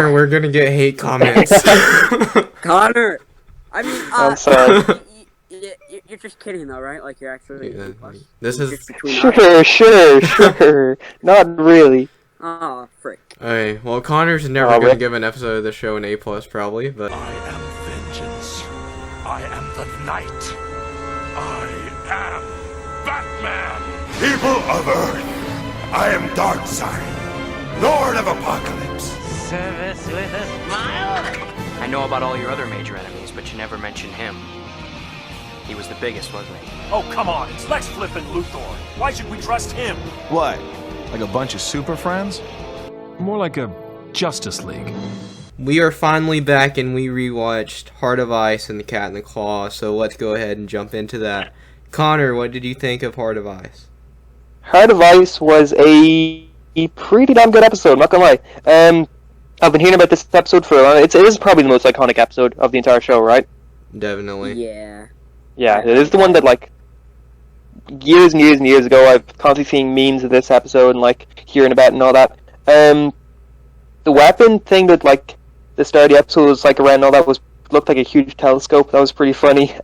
Connor, we're gonna get hate comments. Connor! I mean, I'm sorry. You're just kidding though, right? Like, you're actually... This is... just between us. Sure. Not really. Aw, frick. Okay, well, Connor's never gonna give an episode of the show an A+, probably, but... I am vengeance. I am the night. I am Batman. People of Earth, I am Darkseid, Lord of Apocalypse. Service with a smile? I know about all your other major enemies, but you never mentioned him. He was the biggest, wasn't he? Oh, come on, it's Lex Flippin' Luthor. Why should we trust him? What? Like a bunch of super friends? More like a Justice League. We are finally back and we rewatched Heart of Ice and The Cat in the Claw, so let's go ahead and jump into that. Connor, what did you think of Heart of Ice? Heart of Ice was a pretty damn good episode, not gonna lie. I've been hearing about this episode for a while. It is probably the most iconic episode of the entire show, right? Definitely. Yeah. Yeah, it is the one that, like, years and years and years ago, I've constantly seen memes of this episode and, like, hearing about it and all that. The weapon thing that, like, the start of the episode was, like, around all that looked like a huge telescope. That was pretty funny.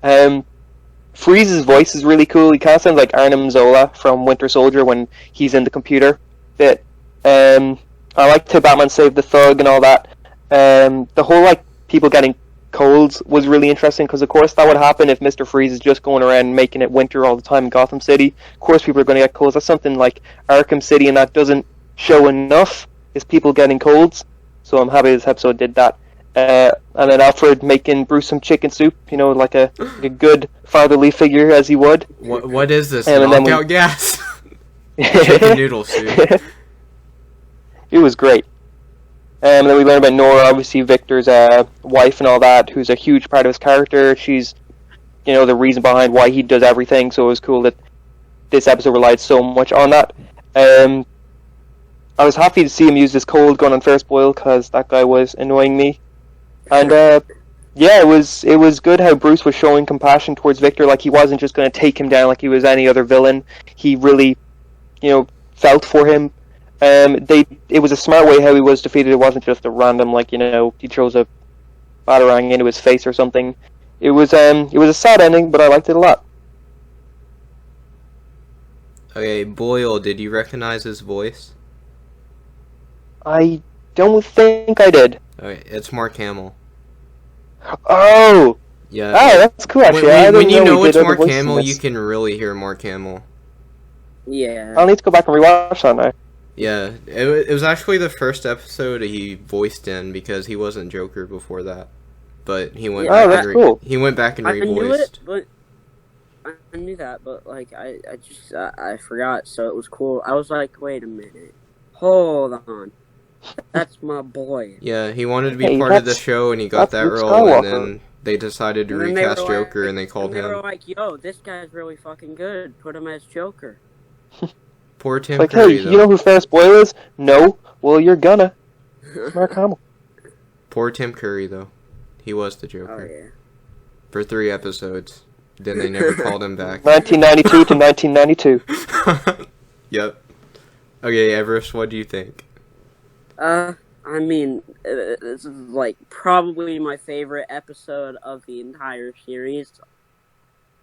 Freeze's voice is really cool. He kind of sounds like Arnim Zola from Winter Soldier when he's in the computer bit. I liked how Batman saved the thug and all that. The whole, like, people getting colds was really interesting because, of course, that would happen if Mr. Freeze is just going around making it winter all the time in Gotham City. Of course, people are going to get colds. That's something like Arkham City, and that doesn't show enough, is people getting colds. So I'm happy this episode did that. And then Alfred making Bruce some chicken soup, you know, like a good fatherly figure as he would. What is this? Knockout gas? Chicken noodle soup. It was great. And then we learned about Nora, obviously Victor's wife and all that, who's a huge part of his character. She's, you know, the reason behind why he does everything, so it was cool that this episode relied so much on that. I was happy to see him use this cold gun on first boil, because that guy was annoying me. And, yeah, it was good how Bruce was showing compassion towards Victor, like he wasn't just going to take him down like he was any other villain. He really, you know, felt for him. It was a smart way how he was defeated. It wasn't just a random, like, you know, he throws a batarang into his face or something. It was a sad ending, but I liked it a lot. Okay, Boyle, did you recognize his voice? I don't think I did. Okay, it's Mark Hamill. Oh! Yeah. Oh, that's cool, actually. When you know it's Mark Hamill, you can really hear Mark Hamill. Yeah. I'll need to go back and rewatch that now. Yeah, it was actually the first episode he voiced in because he wasn't Joker before that, but he went. Yeah, that's cool. He went back and revoiced. I knew it, but I knew that, but like I just I forgot. So it was cool. I was like, wait a minute, hold on, that's my boy. Yeah, he wanted to be part of the show, and he got that role, and then they decided to recast Joker, and they called him. They were like, yo, this guy's really fucking good. Put him as Joker. Poor Tim like, Curry, hey, though. You know who Ferris Boyle is? No. Well, you're gonna. Mark Hamill. Poor Tim Curry, though. He was the Joker. Oh, yeah. For 3 episodes. Then they never called him back. 1992 to 1992. Yep. Okay, Everest, what do you think? I mean, this is like probably my favorite episode of the entire series.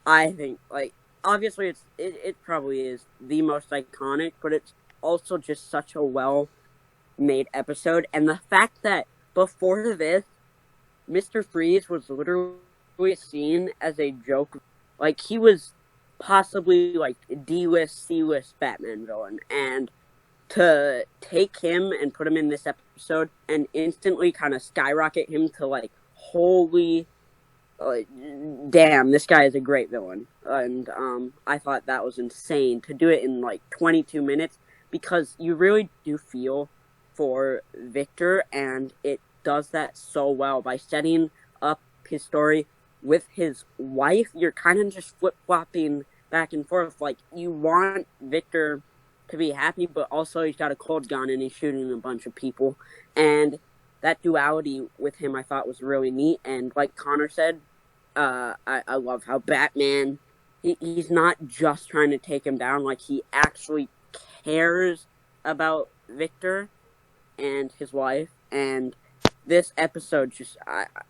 I think, like, obviously it probably is the most iconic, but it's also just such a well-made episode. And the fact that before this, Mr. Freeze was literally seen as a joke. Like, he was possibly, like, D-list, C-list Batman villain. And to take him and put him in this episode and instantly kind of skyrocket him to, like, holy... damn, this guy is a great villain. And I thought that was insane to do it in like 22 minutes because you really do feel for Victor, and it does that so well by setting up his story with his wife. You're kind of just flip-flopping back and forth. Like, you want Victor to be happy, but also he's got a cold gun and he's shooting a bunch of people. And that duality with him I thought was really neat. And like Connor said, I love how Batman, he's not just trying to take him down. Like, he actually cares about Victor and his wife. And this episode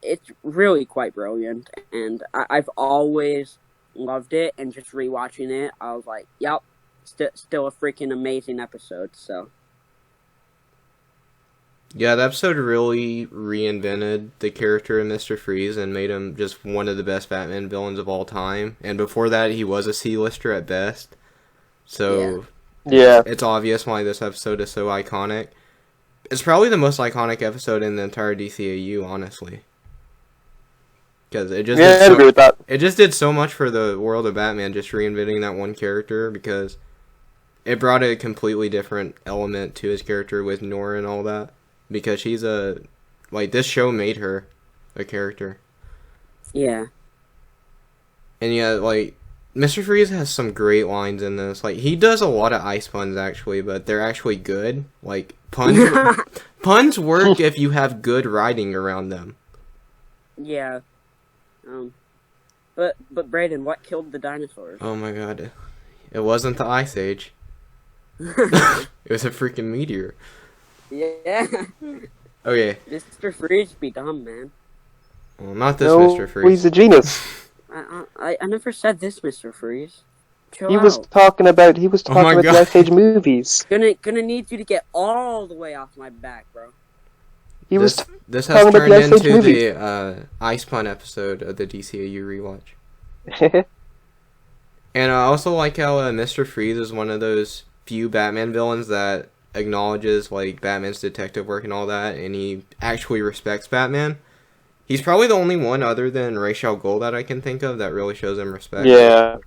it's really quite brilliant, and I've always loved it, and just rewatching it, I was like, yep, still a freaking amazing episode, so. Yeah, the episode really reinvented the character of Mr. Freeze and made him just one of the best Batman villains of all time. And before that, he was a C-lister at best. So, Yeah. it's obvious why this episode is so iconic. It's probably the most iconic episode in the entire DCAU, honestly. Because it just Yeah, I'd agree with that. it just did so much for the world of Batman, just reinventing that one character, because it brought a completely different element to his character with Nora and all that. Because she's this show made her a character. Yeah. And yeah, like, Mr. Freeze has some great lines in this. Like, he does a lot of ice puns, actually, but they're actually good. Like, puns work if you have good writing around them. Yeah. But Brayden, what killed the dinosaurs? Oh my god. It wasn't the Ice Age. It was a freaking meteor. Yeah. Okay. Mr. Freeze be dumb, man. Well, not this No, Mr. Freeze. he's a genius. I never said this, Mr. Freeze. Chill He out. was talking about the God. Ice Age movies. Gonna need you to get all the way off my back, bro. He was This talking has about turned the Ice Age into movies. the Ice Pun episode of the DCAU Rewatch. And I also like how Mr. Freeze is one of those few Batman villains that acknowledges like Batman's detective work and all that, and he actually respects Batman. He's probably the only one other than Ra's al Ghul that I can think of that really shows him respect. Yeah,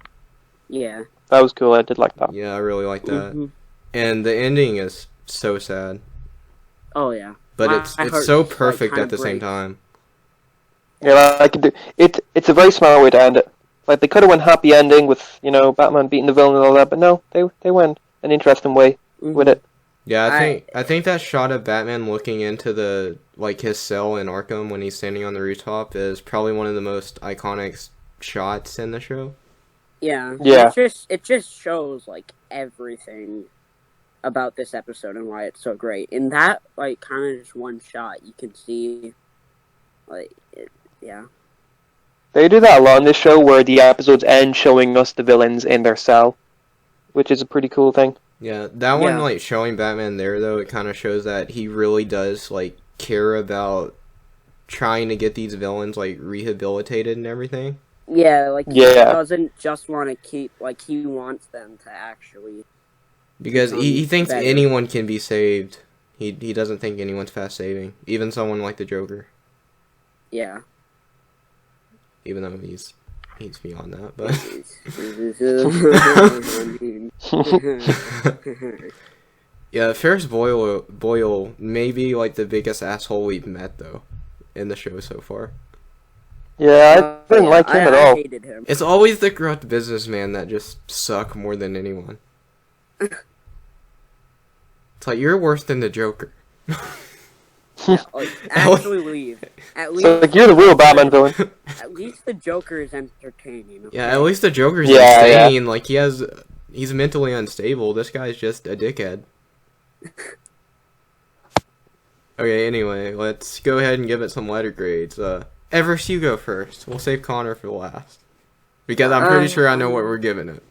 Yeah. that was cool. I did like that. Yeah, I really like that. Mhm. And the ending is so sad, Oh yeah. but My it's heart so just, like, perfect kinda at the same breaks. time. Yeah, like it's a very smart way to end it. Like they could have went happy ending with Batman beating the villain and all that, but no, they went an interesting way with it. Yeah, I think that shot of Batman looking into the his cell in Arkham when he's standing on the rooftop is probably one of the most iconic shots in the show. Yeah. Yeah. It just shows like everything about this episode and why it's so great. In that kind of just one shot, you can see yeah. They do that a lot in this show, where the episodes end showing us the villains in their cell, which is a pretty cool thing. Yeah, that one Yeah. showing Batman there though, it kind of shows that he really does care about trying to get these villains rehabilitated and everything. Yeah, he Yeah. doesn't just want to keep he wants them to actually. Because he thinks better. anyone can be saved. He doesn't think anyone's fast saving, even someone like the Joker. Yeah. Even though he's beyond that, but yeah, Ferris Boyle may be the biggest asshole we've met though in the show so far. Yeah, I didn't like him at all. I hated him. It's always the corrupt businessman that just suck more than anyone. It's like, you're worse than the Joker. Actually leave. At least, So you're the real Batman villain. at least the Joker is entertaining. Okay? Yeah, at least the Joker's Yeah, insane. He's mentally unstable. This guy's just a dickhead. Okay, anyway, let's go ahead and give it some letter grades. Everest, you go first. We'll save Connor for last. Because I'm pretty sure I know what we're giving it.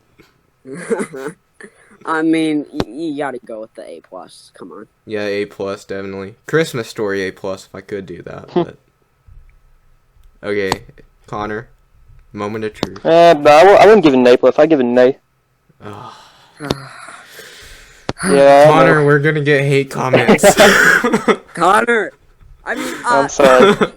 I mean, you gotta go with the A+. Come on. Yeah, A+, definitely. Christmas Story A+, if I could do that, but... Okay, Connor, moment of truth. No, I wouldn't give it an A+. I'd give it an A. Yeah, Connor, we're gonna get hate comments. Connor! I mean, I'm sorry.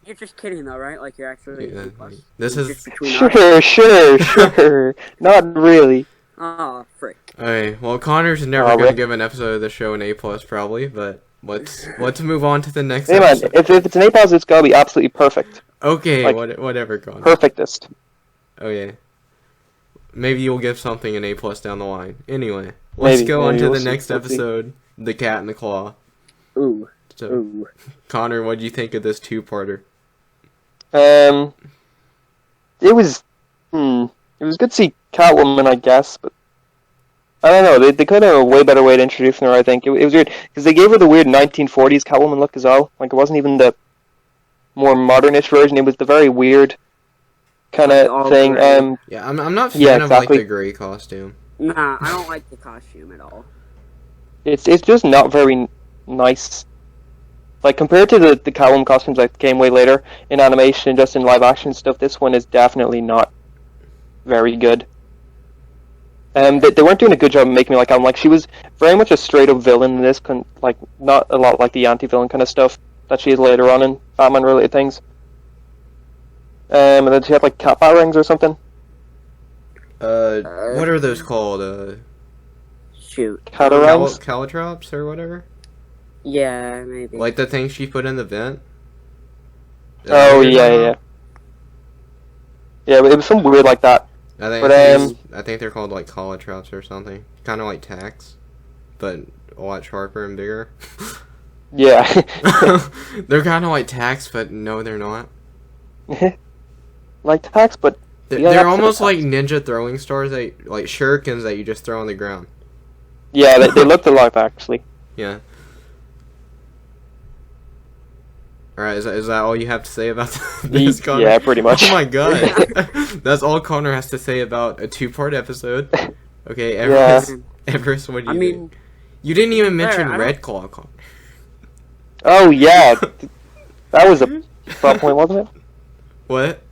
you're just kidding though, right? You're actually Yeah, A+. this Just is... between us. Sure. Not really. Oh, frick. Okay, well, Connor's never Oh, gonna Rick. give an episode of the show an A+, probably, but let's move on to the next Hey man, episode. if it's an A+, it's gotta be absolutely perfect. Okay, like- whatever, Connor. Perfectest. Okay. Maybe you'll give something an A+ down the line. Anyway, let's Maybe, go on to we'll the see, next we'll see. episode, The Cat and the Claw. Ooh. So, Ooh. Connor, what do you think of this two-parter? It was good to see Catwoman, I guess, but I don't know. They could have a way better way to introduce her. I think it was weird because they gave her the weird 1940s Catwoman look as well. Like it wasn't even the more modernish version. It was the very weird kind of thing. Yeah, I'm not a fan Yeah, of exactly. like the gray costume. Nah, I don't like the costume at all. It's just not very nice. Like compared to the Catwoman costumes that came way later in animation, just in live action stuff, this one is definitely not very good. They weren't doing a good job of making me like Catwoman. Like she was very much a straight up villain in this, like not a lot like the anti-villain kind of stuff that she is later on in Batman related things. And then she had like cat rings or something. What are those called? Shoot. Catarangs? Calatrops or whatever? Yeah, maybe. Like the thing she put in the vent? Oh, yeah. Yeah, but it was something weird like that. I think they're called like calatrops or something. Kind of like tacks, but a lot sharper and bigger. Yeah. They're kind of like tacks, but no, they're not. Like tacks, but... They're almost like ninja throwing stars, like shurikens that you just throw on the ground. Yeah, they looked a lot, actually. Yeah. Alright, is that all you have to say about this, Connor? Yeah, pretty much. Oh my god. That's all Connor has to say about a 2-part episode. Okay, Everest, what do you think? You didn't even mention Red Claw, Connor. Oh, yeah. That was a plot point, wasn't it? What?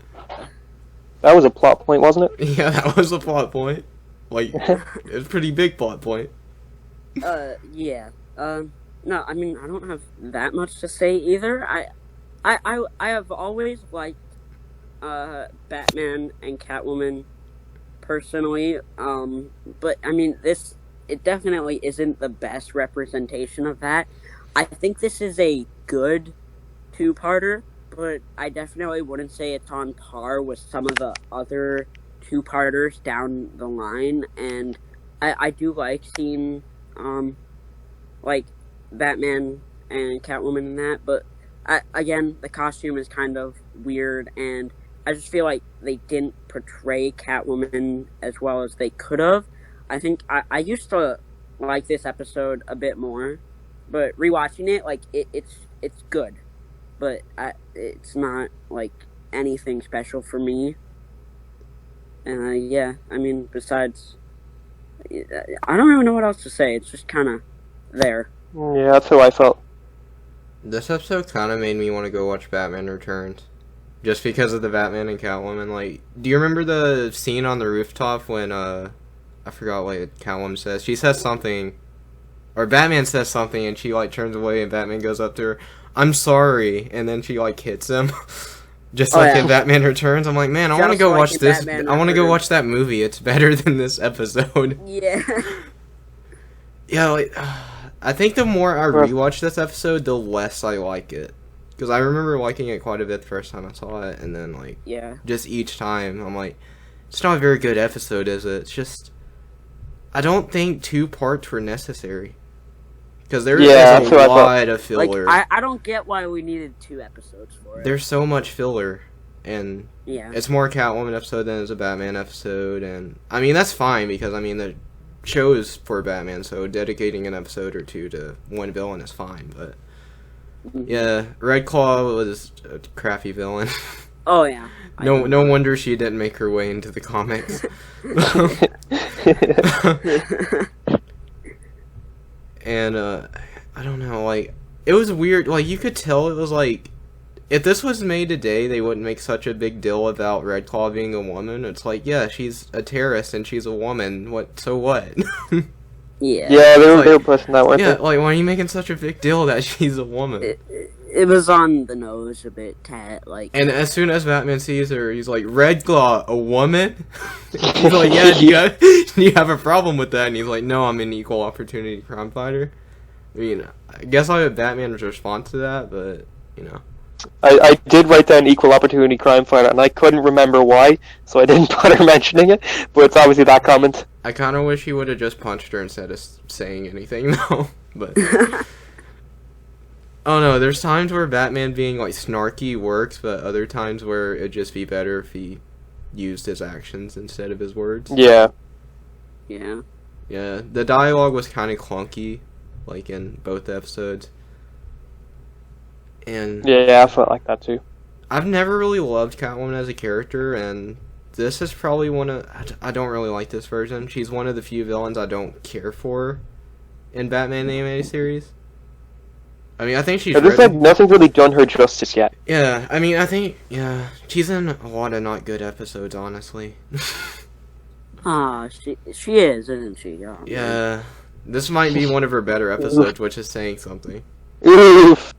That was a plot point, wasn't it? Yeah, that was a plot point. Like, it was a pretty big plot point. Yeah. No, I mean, I don't have that much to say either. I have always liked, Batman and Catwoman, personally, but, I mean, it definitely isn't the best representation of that. I think this is a good 2-parter, but I definitely wouldn't say it's on par with some of the other 2-parters down the line, and I do like seeing, like, Batman and Catwoman in that, but again, the costume is kind of weird, and I just feel like they didn't portray Catwoman as well as they could have. I think I used to like this episode a bit more, but rewatching it, like, it's good, but it's not, like, anything special for me. Yeah, I mean, besides, I don't even know what else to say. It's just kind of there. Yeah, that's how I felt. This episode kind of made me want to go watch Batman Returns. Just because of the Batman and Catwoman. Like, do you remember the scene on the rooftop when, I forgot what Catwoman says. She says something, or Batman says something, and she, like, turns away, and Batman goes up to her, "I'm sorry," and then she, like, hits him. Just like in Batman Returns. I'm like, man, I want to go watch this. I want to go watch that movie. It's better than this episode. Yeah. Yeah, like, I think the more I rewatch this episode, the less I like it. Because I remember liking it quite a bit the first time I saw it, and then, like, just each time, I'm like, it's not a very good episode, is it? It's just, I don't think 2 parts were necessary. Because there is a lot of filler. Like, I don't get why we needed 2 episodes for it. There's so much filler, and it's more a Catwoman episode than it's a Batman episode, and, I mean, that's fine, because, I mean, the show is for Batman, so dedicating an episode or 2 to one villain is fine, but yeah, Red Claw was a crappy villain. Oh yeah. No wonder she didn't make her way into the comics. And I don't know, like, it was weird. Like, you could tell it was like, if this was made today, they wouldn't make such a big deal about Red Claw being a woman. It's like, yeah, she's a terrorist and she's a woman. So what? Yeah. Yeah, they were pushing that one. Yeah, like, why are you making such a big deal that she's a woman? It was on the nose a bit, like. And as soon as Batman sees her, he's like, "Red Claw, a woman?" He's like, "Yeah, do you have a problem with that?" And he's like, "No, I'm an equal opportunity crime fighter." I mean, I guess I have Batman's response to that, but, you know. I did write down equal opportunity crime fighter, and I couldn't remember why, so I didn't bother mentioning it, but it's obviously that comment. I kind of wish he would have just punched her instead of saying anything, though, but... Oh no, there's times where Batman being, like, snarky works, but other times where it'd just be better if he used his actions instead of his words. Yeah. Yeah. Yeah, the dialogue was kind of clunky, like in both episodes. And Yeah, I felt like that too. I've never really loved Catwoman as a character, and this is probably one of... I don't really like this version. She's one of the few villains I don't care for in Batman the Animated Series. I mean, I think she's... There's like nothing's really done her justice yet. Yeah, I mean, I think... Yeah, she's in a lot of not good episodes, honestly. She is, isn't she? Oh, Yeah, this might be one of her better episodes, which is saying something. Oof.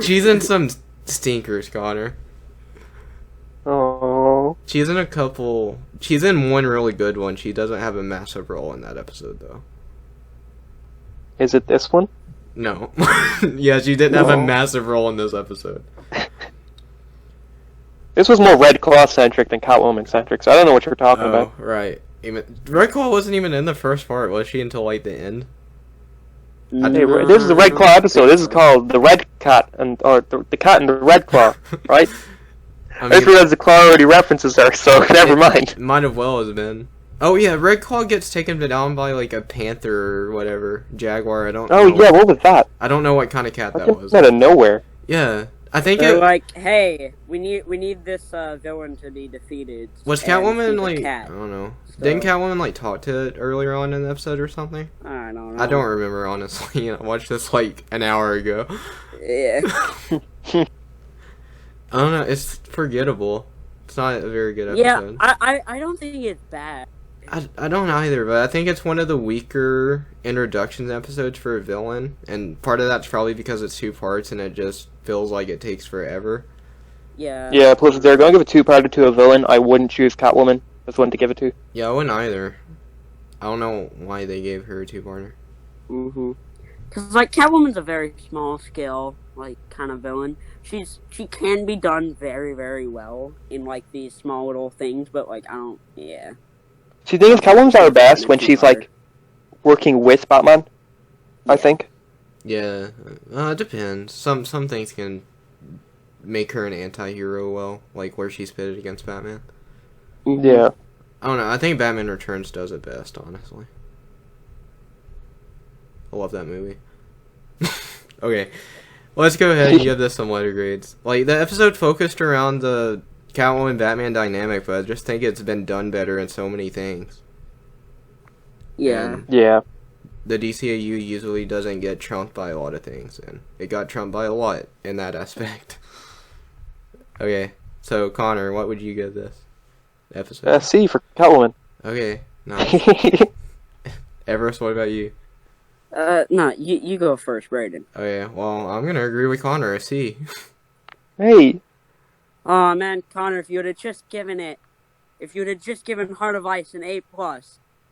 She's in some stinkers, Connor. Oh. She's in a couple... She's in one really good one. She doesn't have a massive role in that episode, though. Is it this one? No. Yeah, she didn't have a massive role in this episode. This was more Red Claw centric than Catwoman centric, so I don't know what you're talking about. Right. Red Claw wasn't even in the first part, was she, until, like, the end? This is the Red Claw episode. This is called the Red Cat, or the Cat and the Red Claw, right? I just realized the claw already references her, so never mind. Might have well has been. Oh yeah, Red Claw gets taken down by like a panther or whatever, jaguar. I don't. Oh yeah, what was that? I don't know what kind of cat that was. Out of nowhere. Yeah, I think They're it. like, hey, we need this villain to be defeated. Was and Catwoman she's a like? cat. I don't know. So- Didn't Catwoman like talk to it earlier on in the episode or something? I don't know. I don't remember honestly. I watched this like an hour ago. Yeah. I don't know. It's forgettable. It's not a very good Yeah, episode. I don't think it's bad. I don't either, but I think it's one of the weaker introduction episodes for a villain, and part of that's probably because it's 2 parts and it just feels like it takes forever. Yeah. Yeah, plus if they're going to give a 2-parter to a villain, I wouldn't choose Catwoman as one to give it to. Yeah, I wouldn't either. I don't know why they gave her a 2-parter. Because, like, Catwoman's a very small scale, like, kind of villain. She can be done very, very well in, like, these small little things, but, like, yeah. See, the thing is, Catwoman's at her best when she's, like, working with Batman, I think. Yeah, it depends. Some things can make her an anti-hero well, like where she's pitted against Batman. Yeah. I don't know, I think Batman Returns does it best, honestly. I love that movie. Okay, let's go ahead and give this some letter grades. Like, the episode focused around the Catwoman-Batman dynamic, but I just think it's been done better in so many things. Yeah. And Yeah. the DCAU usually doesn't get trumped by a lot of things, and it got trumped by a lot in that aspect. Okay, so Connor, what would you give this episode? C for Catwoman. Okay, nice. Everest, what about you? No, you go first, Brayden. Okay, well, I'm gonna agree with Connor, a C. Hey. Oh man, Connor, if you would have just given Heart of Ice an A+,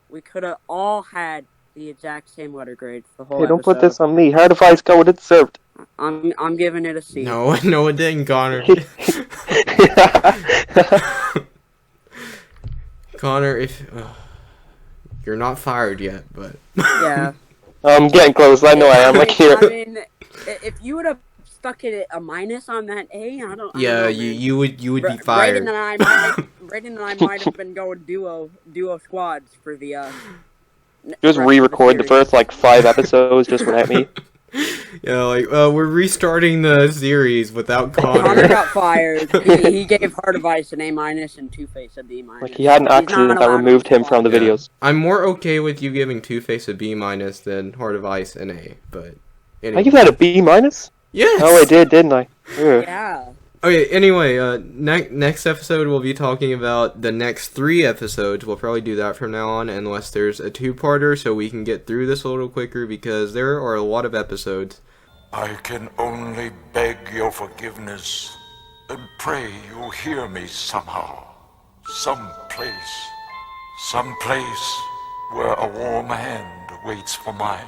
we could have all had the exact same letter grade for the whole Hey, don't episode. put this on me. Heart of Ice got what it deserved. I'm giving it a C. No, it didn't, Connor. Connor, if... you're not fired yet, but... Yeah. I'm getting close. I know I am. Like here. I mean, if you would have stuck it at a minus on that A, I don't yeah, know, you would be fired. Brayden and I might have been going duo squads for the Just re-record the first, like, 5 episodes just without me. Yeah, like, we're restarting the series without Connor Connor. got fired. He gave Heart of Ice an A- and Two-Face a D-. Like, he had an accident that removed him from the videos. I'm more okay with you giving Two-Face a B- than Heart of Ice an A, but... Anyway. I give that a B-? Yes! Oh, I did, didn't I? Ugh. Yeah. Okay, anyway, next episode we'll be talking about the next 3 episodes. We'll probably do that from now on, unless there's a 2-parter, so we can get through this a little quicker, because there are a lot of episodes. I can only beg your forgiveness and pray you'll hear me somehow. Someplace where a warm hand waits for mine.